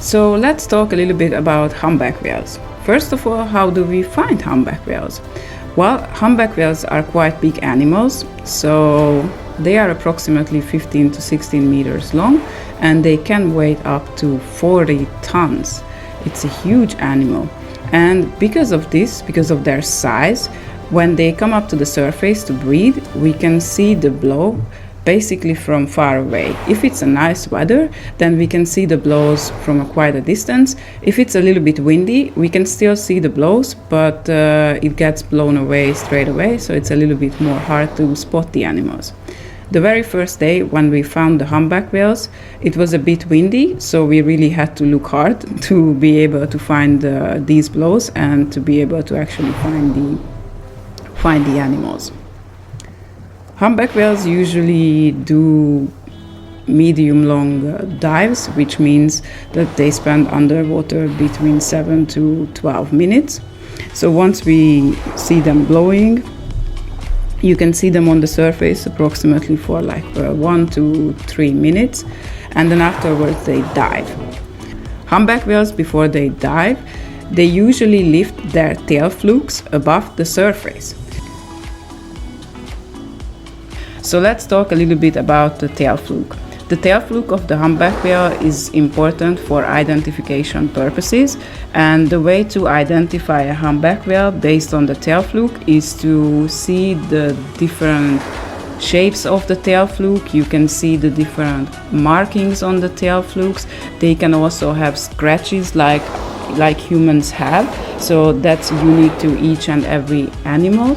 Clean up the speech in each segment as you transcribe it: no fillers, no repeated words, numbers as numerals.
So let's talk a little bit about humpback whales. First of all, how do we find humpback whales? Well, humpback whales are quite big animals, so they are approximately 15 to 16 meters long and they can weigh up to 40 tons. It's a huge animal. And because of this, because of their size, when they come up to the surface to breathe, we can see the blow basically from far away. If it's a nice weather, then we can see the blows from quite a distance. If it's a little bit windy, we can still see the blows, but it gets blown away straight away, so it's a little bit more hard to spot the animals. The very first day when we found the humpback whales, it was a bit windy, so we really had to look hard to be able to find these blows and to be able to actually find the animals. Humpback whales usually do medium-long dives, which means that they spend underwater between 7 to 12 minutes. So once we see them blowing, you can see them on the surface approximately for 1 to 3 minutes, and then afterwards they dive. Humpback whales, before they dive, they usually lift their tail flukes above the surface. So let's talk a little bit about the tail fluke. The tail fluke of the humpback whale is important for identification purposes, and the way to identify a humpback whale based on the tail fluke is to see the different shapes of the tail fluke. You can see the different markings on the tail flukes. They can also have scratches like humans have, so that's unique to each and every animal.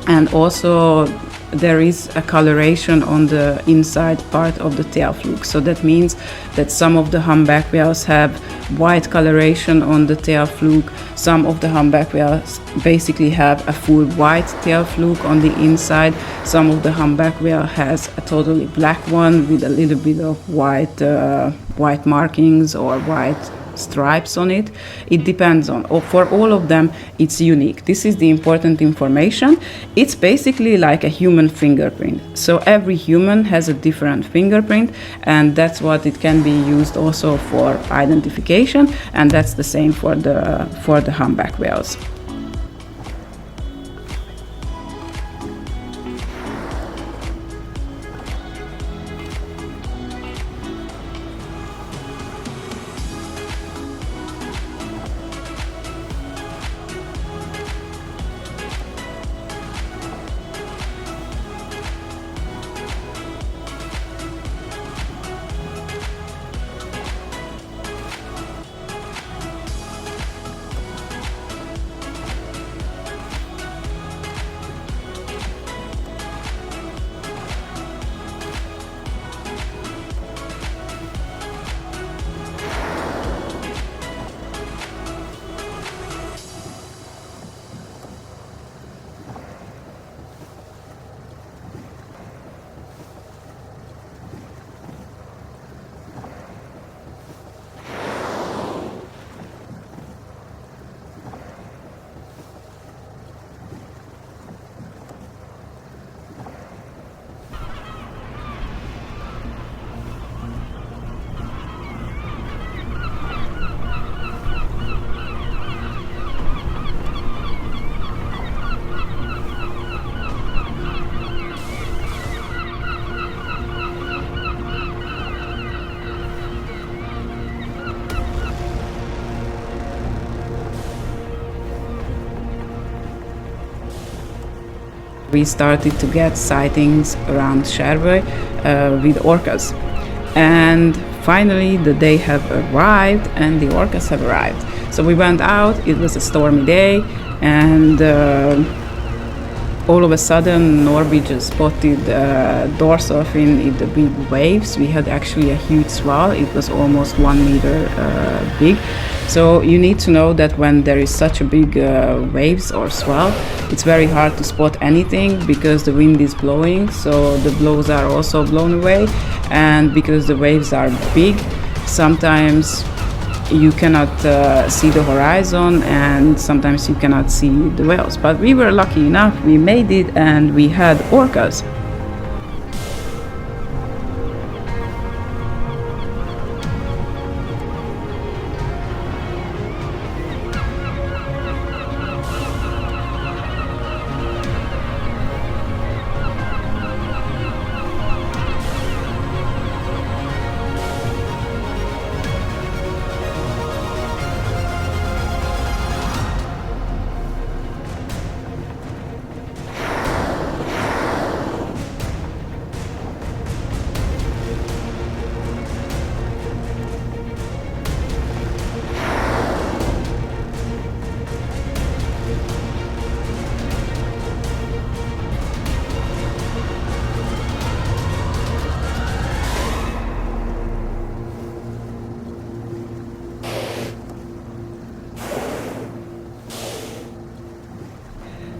And also there is a coloration on the inside part of the tail fluke. So that means that some of the humpback whales have white coloration on the tail fluke. Some of the humpback whales basically have a full white tail fluke on the inside. Some of the humpback whale has a totally black one with a little bit of white markings or white stripes on it. It depends on, for all of them it's unique. This is the important information. It's basically like a human fingerprint. So every human has a different fingerprint, and that's what it can be used also for identification, and that's the same for the humpback whales. We started to get sightings around Sherwoy with orcas. And finally the day have arrived and the orcas have arrived. So we went out, it was a stormy day, and all of a sudden Norby just spotted dorsal fin in the big waves. We had actually a huge swell. It was almost 1 meter big. So you need to know that when there is such a big waves or swell, it's very hard to spot anything because the wind is blowing, so the blows are also blown away, and because the waves are big, sometimes you cannot see the horizon, and sometimes you cannot see the whales. But we were lucky enough, we made it, and we had orcas.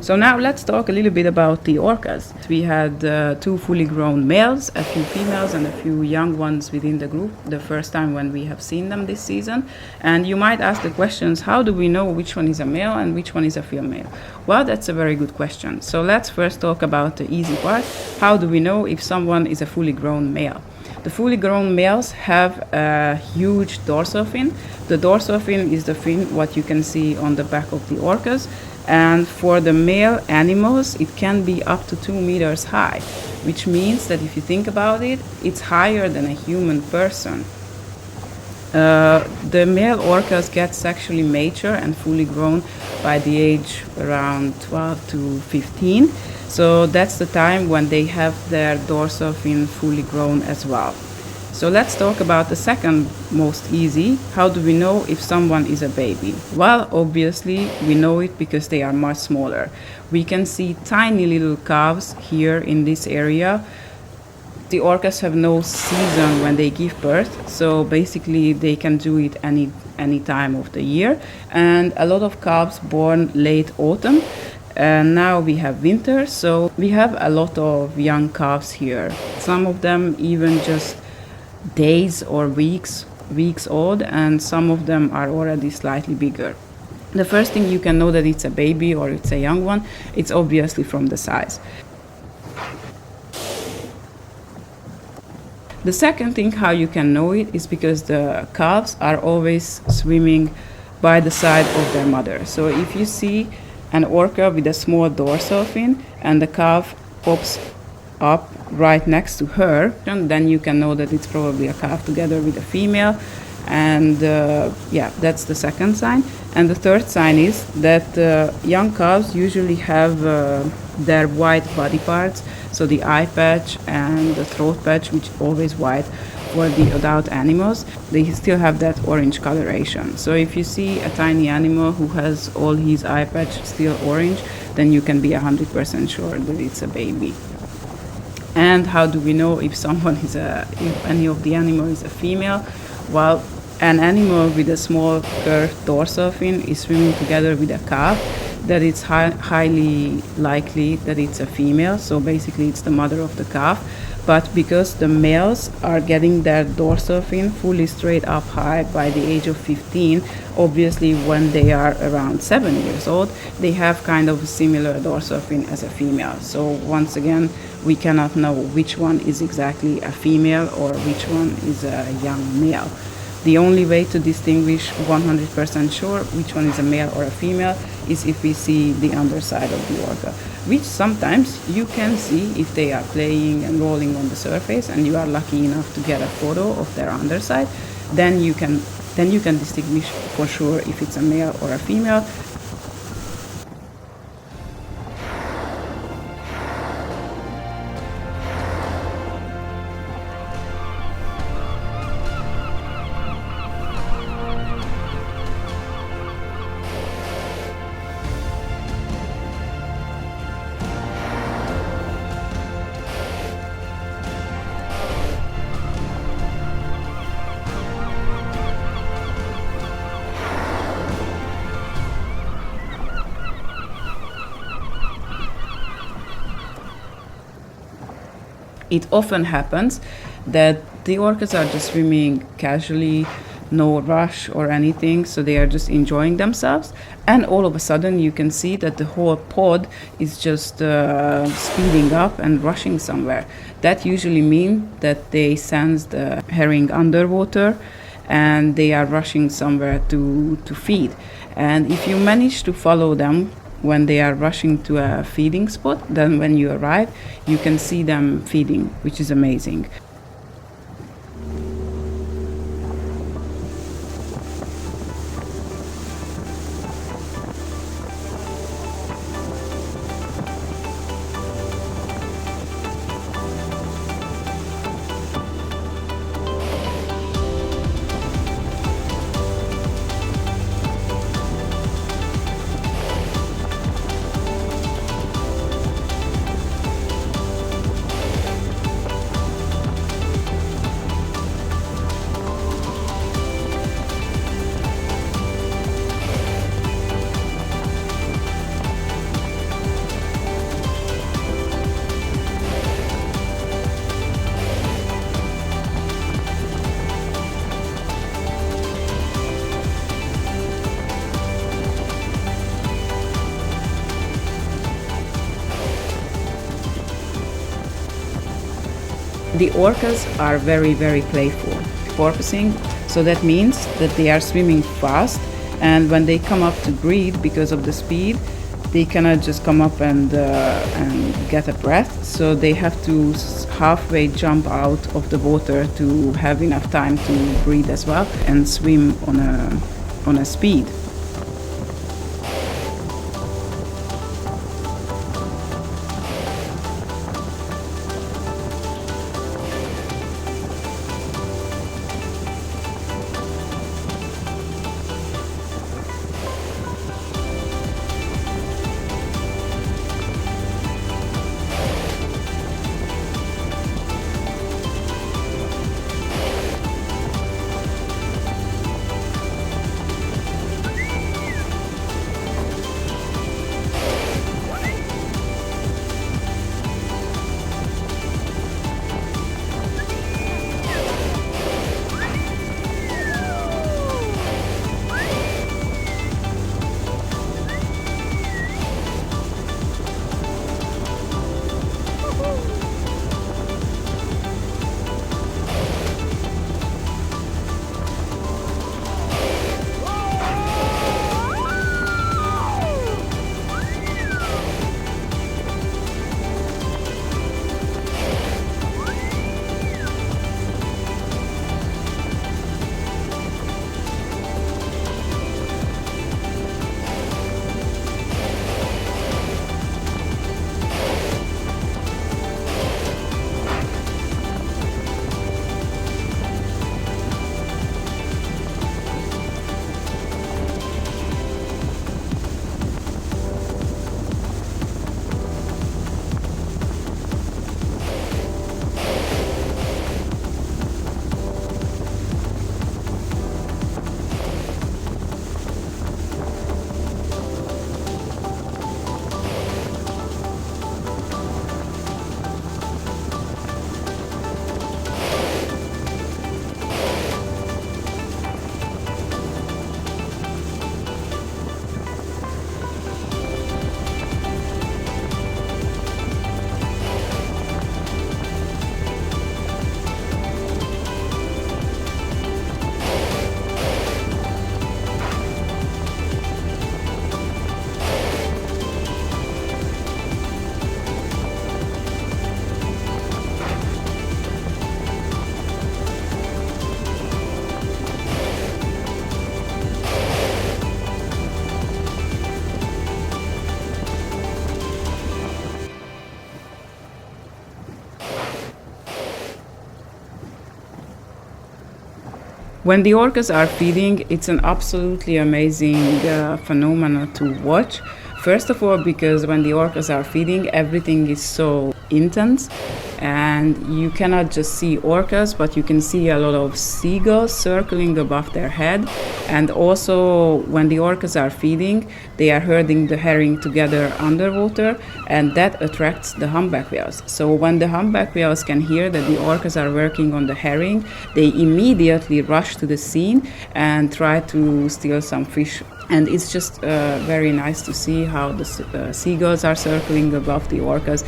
So now let's talk a little bit about the orcas. We had two fully grown males, a few females, and a few young ones within the group, the first time when we have seen them this season. And you might ask the questions, how do we know which one is a male and which one is a female? Well, that's a very good question. So let's first talk about the easy part. How do we know if someone is a fully grown male? The fully grown males have a huge dorsal fin. The dorsal fin is the fin what you can see on the back of the orcas. And for the male animals, it can be up to 2 meters high, which means that if you think about it, it's higher than a human person. The male orcas get sexually mature and fully grown by the age around 12 to 15. So that's the time when they have their dorsal fin fully grown as well. So let's talk about the second most easy. How do we know if someone is a baby? Well, obviously we know it because they are much smaller. We can see tiny little calves here in this area. The orcas have no season when they give birth, so basically they can do it any time of the year. And a lot of calves born late autumn. And now we have winter, so we have a lot of young calves here. Some of them even just days or weeks old, and some of them are already slightly bigger. The first thing you can know that it's a baby or it's a young one, it's obviously from the size. The second thing how you can know it is because the calves are always swimming by the side of their mother. So if you see an orca with a small dorsal fin and the calf pops up right next to her, and then you can know that it's probably a calf together with a female. And yeah, that's the second sign. And the third sign is that young calves usually have their white body parts, so the eye patch and the throat patch, which is always white for the adult animals, they still have that orange coloration. So if you see a tiny animal who has all his eye patch still orange, then you can be 100% sure that it's a baby. And how do we know if someone is if any of the animal is a female? Well, an animal with a small curved dorsal fin is swimming together with a calf, that it's highly likely that it's a female. So basically it's the mother of the calf. But because the males are getting their dorsal fin fully straight up high by the age of 15, obviously when they are around 7 years old, they have kind of a similar dorsal fin as a female. So once again, we cannot know which one is exactly a female or which one is a young male. The only way to distinguish 100% sure which one is a male or a female is if we see the underside of the orca, which sometimes you can see if they are playing and rolling on the surface and you are lucky enough to get a photo of their underside. Then you can distinguish for sure if it's a male or a female. It often happens that the orcas are just swimming casually, no rush or anything, so they are just enjoying themselves, and all of a sudden you can see that the whole pod is just speeding up and rushing somewhere. That usually means that they sense the herring underwater and they are rushing somewhere to feed. And if you manage to follow them when they are rushing to a feeding spot, then when you arrive, you can see them feeding, which is amazing. The orcas are very, very playful, porpoising, so that means that they are swimming fast, and when they come up to breathe, because of the speed, they cannot just come up and get a breath, so they have to halfway jump out of the water to have enough time to breathe as well and swim on a speed. When the orcas are feeding, it's an absolutely amazing phenomenon to watch. First of all, because when the orcas are feeding, everything is so intense, and you cannot just see orcas, but you can see a lot of seagulls circling above their head. And also, when the orcas are feeding, they are herding the herring together underwater, and that attracts the humpback whales. So when the humpback whales can hear that the orcas are working on the herring, they immediately rush to the scene and try to steal some fish. And it's just very nice to see how the seagulls are circling above the orcas.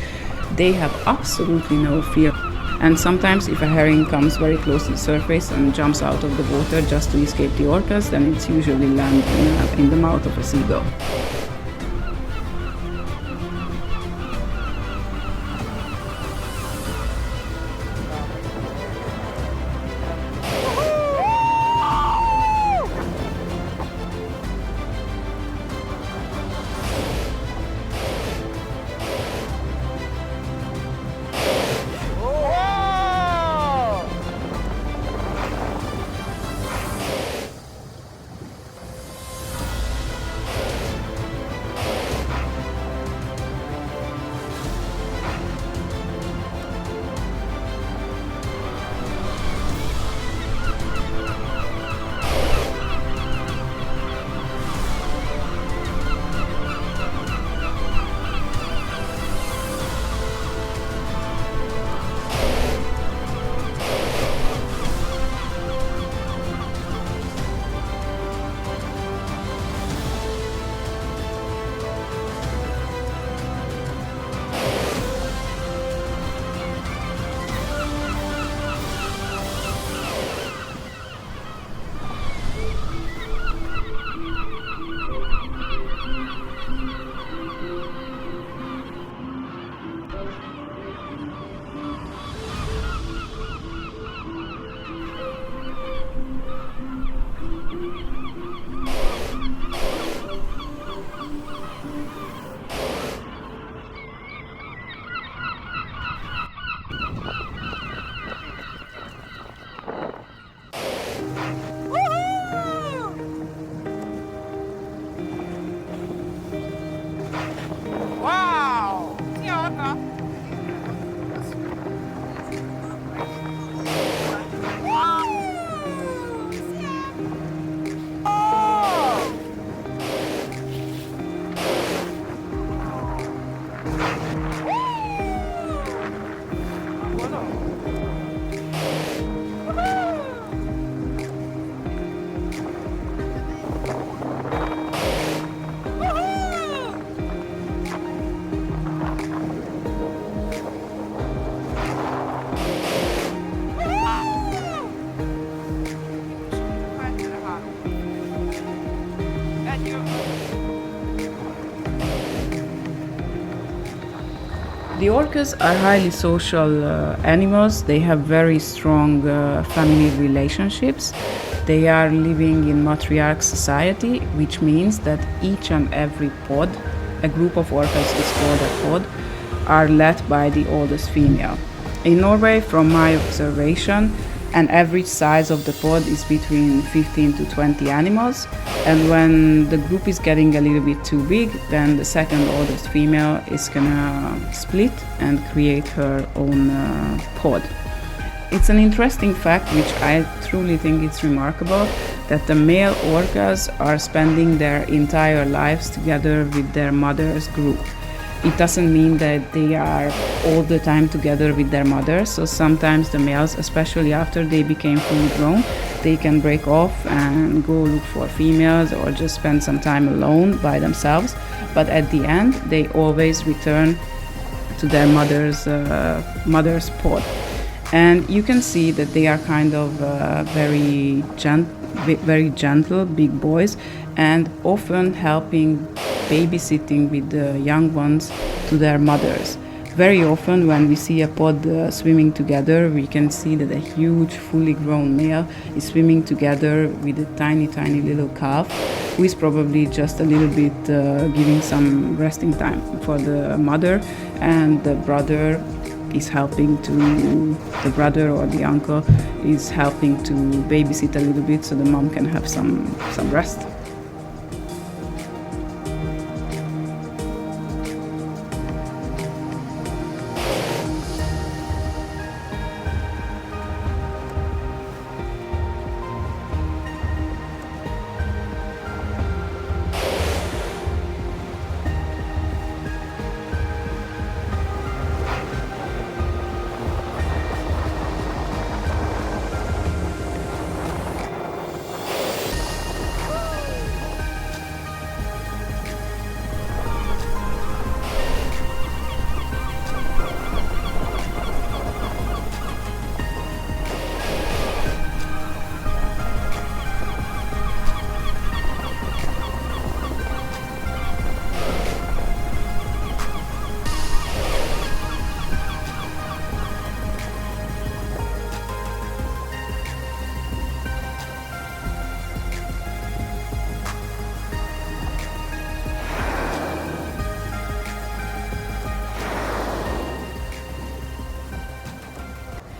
They have absolutely no fear. And sometimes if a herring comes very close to the surface and jumps out of the water just to escape the orcas, then it's usually land in the mouth of a seagull. The orcas are highly social animals. They have very strong family relationships. They are living in matriarch society, which means that each and every pod, a group of orcas is called a pod, are led by the oldest female. In Norway, from my observation, an average size of the pod is between 15 to 20 animals, and when the group is getting a little bit too big, then the second oldest female is gonna split and create her own pod. It's an interesting fact, which I truly think it's remarkable, that the male orcas are spending their entire lives together with their mother's group. It doesn't mean that they are all the time together with their mothers. So sometimes the males, especially after they became fully grown, they can break off and go look for females or just spend some time alone by themselves. But at the end, they always return to their mother's pod. And you can see that they are kind of very gentle big boys, and often helping babysitting with the young ones to their mothers. Very often when we see a pod swimming together, we can see that a huge fully grown male is swimming together with a tiny little calf, who is probably just a little bit giving some resting time for the mother, and the brother or the uncle is helping to babysit a little bit so the mom can have some rest.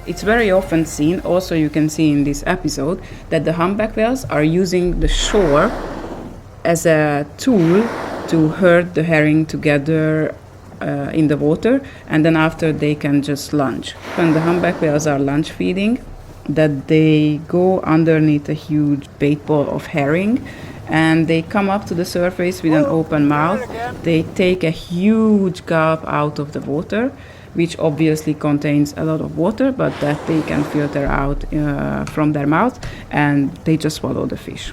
It's very often seen, also you can see in this episode, that the humpback whales are using the shore as a tool to herd the herring together in the water, and then after they can just lunge. When the humpback whales are lunge feeding, that they go underneath a huge bait ball of herring, and they come up to the surface with an open mouth. They take a huge gulp out of the water, which obviously contains a lot of water, but that they can filter out from their mouth, and they just swallow the fish.